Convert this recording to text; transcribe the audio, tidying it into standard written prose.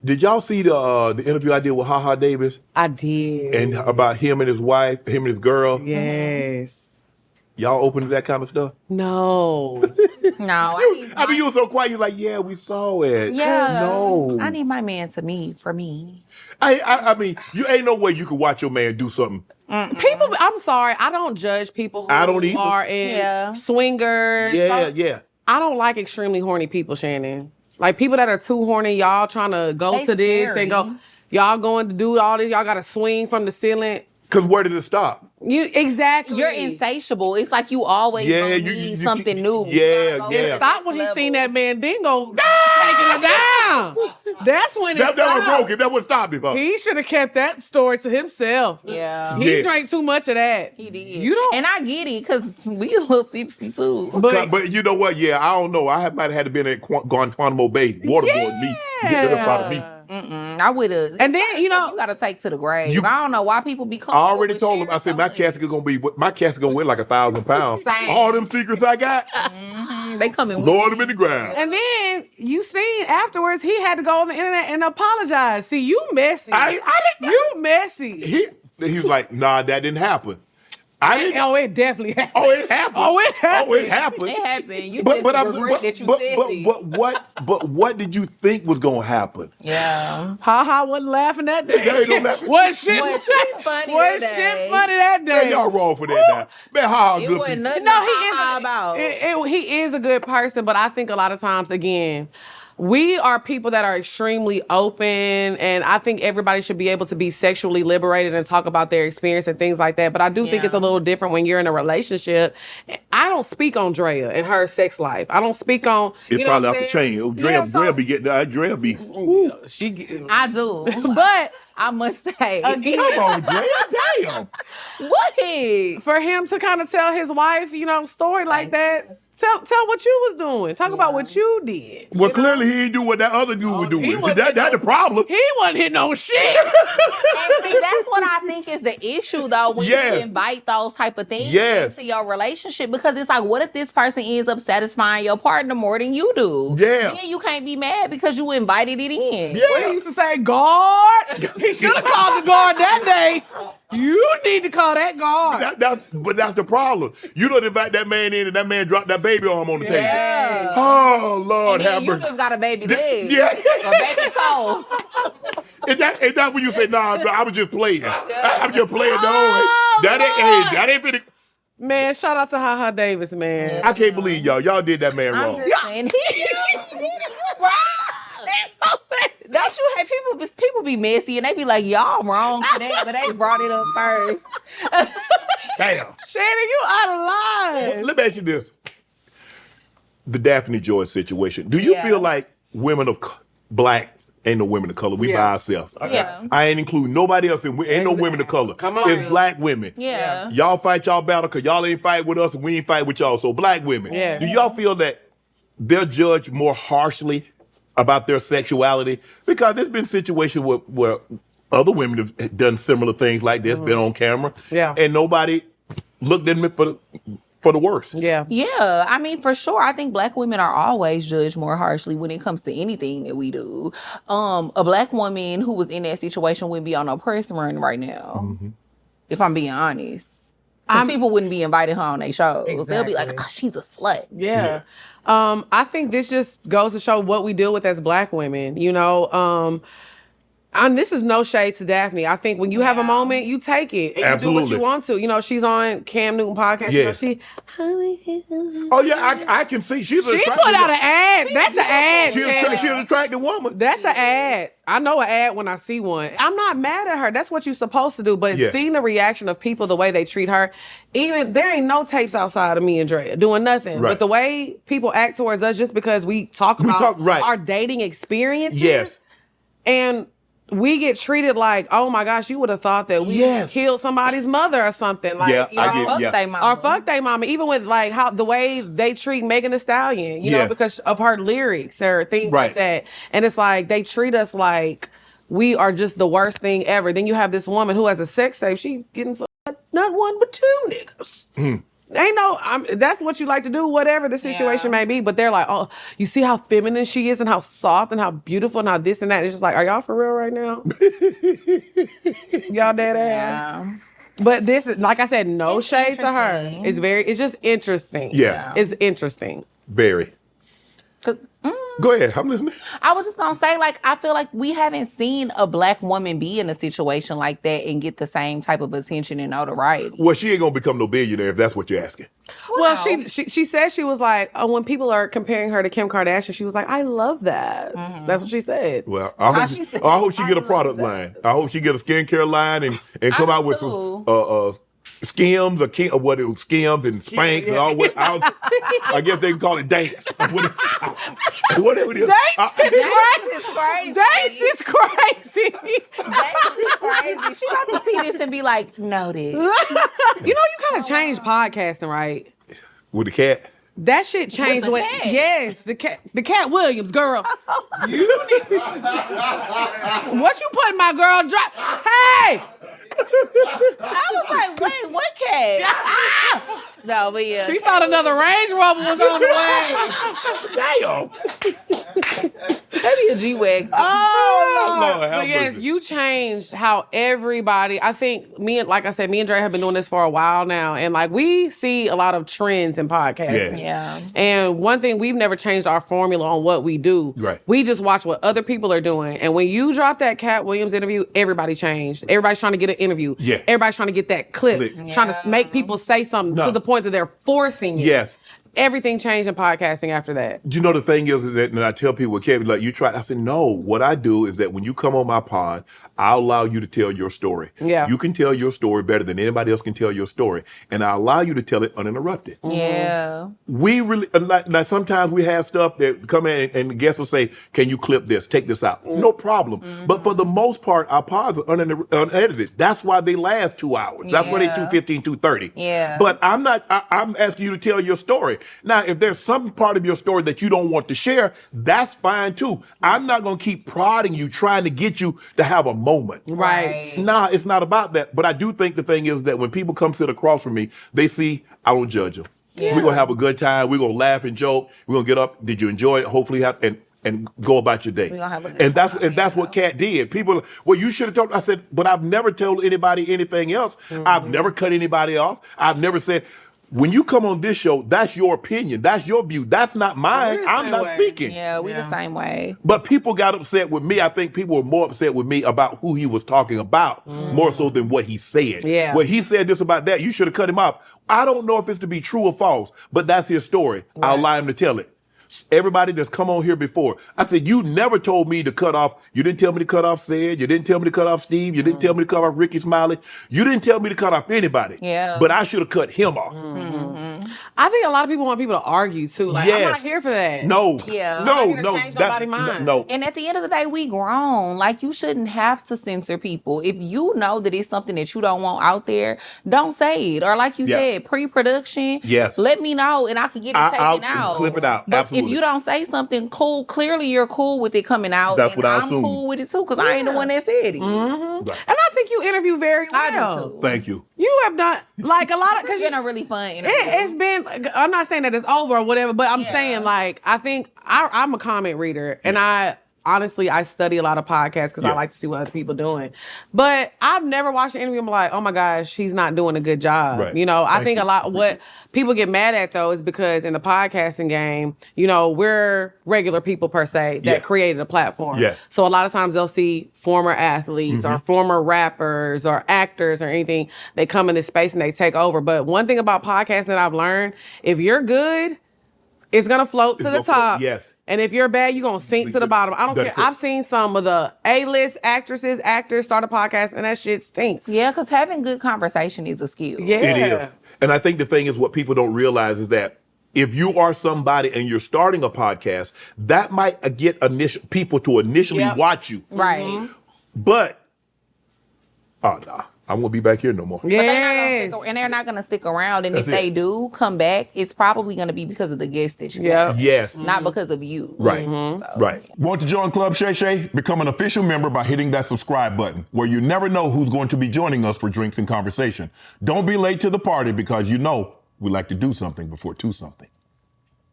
Did y'all see the interview I did with Ha Davis? I did. And about him and his wife, him and his girl? Yes. Y'all open to that kind of stuff? No. No, I mean, you were so quiet. You're like, yeah, we saw it. Yeah. No. I need my man for me. I mean, you ain't no way you could watch your man do something. People, I'm sorry, I don't judge people who I don't either. are in swingers. Yeah. I don't like extremely horny people, Shannon. Like people that are too horny, y'all trying to go to this and go, y'all going to do all this, y'all got to swing from the ceiling. Because where did it stop? Exactly. You're insatiable. It's like you always need something new. Yeah. Stop when he seen that man dingo taking it down. That's when it stopped. That was broken. That was stopped him. He should have kept that story to himself. Yeah. He drank too much of that. He did. You don't. And I get it because we a little tipsy too. But you know what? Yeah, I don't know. I might have had to been at Guantanamo Bay waterboarding me to get that up out of me. I would have. And then, you know, you got to take to the grave. I don't know why people be I comfortable. already told him. I said my casket gonna weigh like 1,000 pounds. Same. All them secrets I got, they coming. Lord them in the ground. And then you seen afterwards he had to go on the internet and apologize. See, you messy. You messy. He's like, nah, that didn't happen. It definitely happened. It happened. It happened. It happened. You just regret that you said it. But what did you think was gonna happen? Yeah. Ha wasn't laughing that day. Was shit funny that day? Man, y'all wrong for that now. Man, Ha it good. Wasn't nothing he is a good person, but I think a lot of times, again, we are people that are extremely open, and I think everybody should be able to be sexually liberated and talk about their experience and things like that. But I do think it's a little different when you're in a relationship. I don't speak on Drea and her sex life. I don't speak on. It's probably off the chain. Drea be getting that. Drea be. I do, but I must say, come on, Drea, damn. What? For him to kind of tell his wife, story like that. Tell what you was doing. Talk about what you did. Well, clearly he didn't do what that other dude was doing. That's the problem. He wasn't hitting no shit. And see, that's what I think is the issue, though, when you invite those type of things into your relationship. Because it's like, what if this person ends up satisfying your partner more than you do? Yeah. Then you can't be mad because you invited it in. Yeah. What he used to say, guard? He should have called the guard that day. You need to call that guard. But that's the problem. You don't invite that man in and that man dropped that baby arm on the table. Yeah. Oh, Lord have mercy. You just got a baby leg. Yeah. A baby toe. Is that when you say, nah, I was just playing? I'm just playing. That ain't finna. Man, shout out to Ha Davis, man. Yeah. I can't believe y'all. Y'all did that man wrong. I'm just saying, don't you have people be messy and they be like, y'all wrong for that, but they brought it up first. Damn. Shannon, you out of line. Well, let me ask you this. The Daphne Joy situation. Do you feel like women of black ain't no women of color? We by ourselves. Yeah. I ain't including nobody else. Ain't no women of color. Come on. It's black women. Yeah. Y'all fight y'all battle because y'all ain't fight with us and we ain't fight with y'all. So black women. Yeah. Do y'all feel that they're judged more harshly about their sexuality? Because there's been situations where other women have done similar things like this, been on camera, and nobody looked at me for the worst. Yeah. Yeah. I mean, for sure, I think black women are always judged more harshly when it comes to anything that we do. A black woman who was in that situation wouldn't be on no press run right now, if I'm being honest. Because people wouldn't be inviting her on their shows. Exactly. They'll be like, oh, she's a slut. Yeah. I think this just goes to show what we deal with as black women, and this is no shade to Daphne. I think when you have a moment, you take it and Absolutely. you do what you want to. She's on Cam Newton podcast. Yes. Oh yeah, I can see she put out an ad. That's an ad. She's an attractive woman. That's an ad. I know an ad when I see one. I'm not mad at her. That's what you're supposed to do. But seeing the reaction of people, the way they treat her, even there ain't no tapes outside of me and Drea doing nothing. Right. But the way people act towards us just because we talk about our dating experiences. Yes. And we get treated like, oh my gosh, you would have thought that we killed somebody's mother or something. Like, Or fuck they mama. Even with like how the way they treat Megan Thee Stallion, you know, because of her lyrics or things like that. And it's like they treat us like we are just the worst thing ever. Then you have this woman who has a sex tape. She getting not one but two niggas. that's what you like to do, whatever the situation may be. But they're like, oh, you see how feminine she is and how soft and how beautiful and how this and that. It's just like, are y'all for real right now? Y'all dead ass. Yeah. But this is, like I said, no shade to her. It's just interesting. Yes. It's interesting. Very. Go ahead, I'm listening. I was just gonna say, like, I feel like we haven't seen a black woman be in a situation like that and get the same type of attention and notoriety. Well, she ain't gonna become no billionaire if that's what you're asking. Well, she said, she was like, when people are comparing her to Kim Kardashian, she was like, I love that. That's what she said. Well, I hope she get a product line. I hope she get a skincare line and come out with some Skims or Skims and Spanx and all what I guess they can call it dance. Whatever it is. Dance is crazy. Dance is crazy. Dance is crazy. She about to see this and be like, noted. You kind of changed podcasting, right? With the cat? That shit changed. Yes, the Cat Williams, girl. What you putting my girl Hey! I was like, wait, what cat? No, but yeah. She thought another Range Rover was on the way. Damn. Maybe a G-Wagon. Oh, Lord. But yes, you changed how everybody, I think like I said, me and Dre have been doing this for a while now. And like, we see a lot of trends in podcasting. Yeah. And one thing, we've never changed our formula on what we do. Right. We just watch what other people are doing. And when you drop that Cat Williams interview, everybody changed. Everybody's trying to get an interview. Yeah. Everybody's trying to get that clip. Trying to make people say something to the point that they're forcing it. Yes. Everything changed in podcasting after that. You know, the thing is that when I tell people, Kevin, like, you try, I said, no, what I do is that when you come on my pod, I'll allow you to tell your story. Yeah. You can tell your story better than anybody else can tell your story. And I allow you to tell it uninterrupted. Yeah. We really, like sometimes we have stuff that come in and guests will say, can you clip this, take this out? No problem. But for the most part, our pods are unedited. That's why they last 2 hours. That's why they 2:15, 2:30. Yeah. But I'm asking you to tell your story. Now, if there's some part of your story that you don't want to share, that's fine too. I'm not going to keep prodding you, trying to get you to have a moment. Right. Nah, it's not about that. But I do think the thing is that when people come sit across from me, they see I don't judge them. Yeah. We're going to have a good time. We're going to laugh and joke. We're going to get up. Did you enjoy it? Hopefully, and go about your day. And that's what Kat did. People, well, you should have told. I said, but I've never told anybody anything else. I've never cut anybody off. I've never said, when you come on this show, that's your opinion. That's your view. That's not mine. I'm not speaking. Yeah, we the same way. But people got upset with me. I think people were more upset with me about who he was talking about, more so than what he said. Yeah. Well, he said this about that. You should have cut him off. I don't know if it's to be true or false, but that's his story. Right. I'll allow him to tell it. Everybody that's come on here before, I said, you never told me to cut off. You didn't tell me to cut off Sid. You didn't tell me to cut off Steve. You didn't tell me to cut off Ricky Smiley. You didn't tell me to cut off anybody. Yeah. But I should have cut him off. I think a lot of people want people to argue too. Like, I'm not here for that. No. Yeah. No. Change nobody's mind. No. And at the end of the day, we grown. Like, you shouldn't have to censor people. If you know that it's something that you don't want out there, don't say it. Or like you said, pre-production. Yes. Let me know and I can get it taken out. Clip it out. But absolutely. if you don't say something cool, clearly you're cool with it coming out. That's what I I'm assume. cool with it too, because I ain't the one that said it. Right. And I think you interview very well. I do too. Thank you. You have done like a lot of, because it's been a really fun interview. It's been. I'm not saying that it's over or whatever, but I'm saying, like, I think I'm a comment reader, and honestly, I study a lot of podcasts because I like to see what other people doing. But I've never watched an interview and be like, oh my gosh, he's not doing a good job. Right. You know, I think a lot what people get mad at though is because in the podcasting game, you know, we're regular people per se that created a platform. Yeah. So a lot of times they'll see former athletes or former rappers or actors or anything. They come in this space and they take over. But one thing about podcasting that I've learned, if you're good, it's going to float to the top. Yes. And if you're bad, you're going to sink to the bottom. I don't care. I've seen some of the A-list actresses, actors start a podcast, and that shit stinks. Yeah, because having good conversation is a skill. Yeah. It is. And I think the thing is what people don't realize is that if you are somebody and you're starting a podcast, that might get people to initially watch you. Right. But, nah. I won't be back here no more. Yes. But they're not going to stick around. And if they do come back, it's probably going to be because of the guest that you have. Yes. Not because of you. Right. Right. Want to join Club Shay Shay? Become an official member by hitting that subscribe button, where you never know who's going to be joining us for drinks and conversation. Don't be late to the party because you know we like to do something before do something.